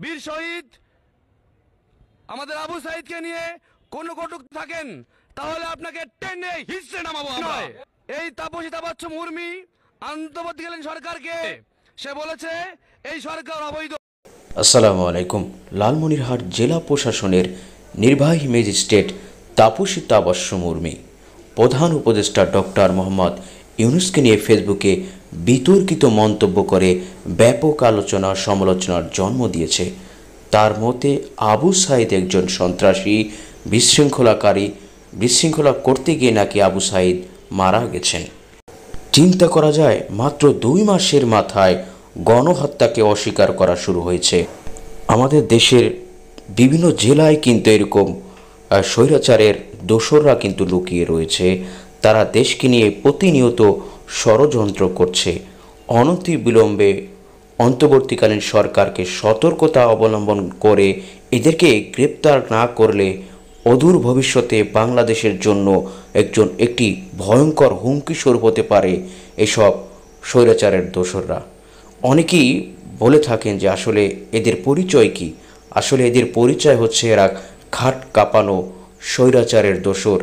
বীর শহীদ আমাদের আবু সাইদকে নিয়ে কোন কটূক্তি থাকেন তাহলে আপনাকে টেনে হিসড়ে নামাবো আমরা। এই তাপসী তাপাচ্ছ মুর্মি অন্তর্বর্তীকালীন সরকারকে সে বলেছে এই সরকার অবৈধ। আসসালামু আলাইকুম। লালমনিরহাট জেলা প্রশাসনের নির্বাহী ম্যাজিস্ট্রেট তাপসী তাপাচ্ছ মুর্মি প্রধান উপদেষ্টা ডক্টর মোহাম্মদ ইউনূসকে নিয়ে ফেসবুকে বিতর্কিত মন্তব্য করে ব্যাপক আলোচনা সমালোচনার জন্ম দিয়েছে। তার মতে আবু সাইদ একজন সন্ত্রাসী, বিশৃঙ্খলা করতে গিয়ে নাকি আবু সাইদ মারা গেছেন। চিন্তা করা যায়, মাত্র 2 মাসের মাথায় গণহত্যাকে অস্বীকার করা শুরু হয়েছে। আমাদের দেশের বিভিন্ন জেলায় কিন্তু এরকম স্বৈরাচারের দোসররা কিন্তু লুকিয়ে রয়েছে। তারা দেশকে নিয়ে প্রতিনিয়ত ষড়যন্ত্র করছে। অনতিবিলম্বে অন্তর্বর্তীকালীন সরকারকে সতর্কতা অবলম্বন করে এদেরকে গ্রেপ্তার না করলে অদূর ভবিষ্যতে বাংলাদেশের জন্য একটি ভয়ঙ্কর হুমকি স্বরূপ হতে পারে এসব স্বৈরাচারের দোসররা। অনেকেই বলে থাকেন যে আসলে এদের পরিচয় কি। আসলে এদের পরিচয় হচ্ছে এরা খাট কাঁপানো স্বৈরাচারের দোসর।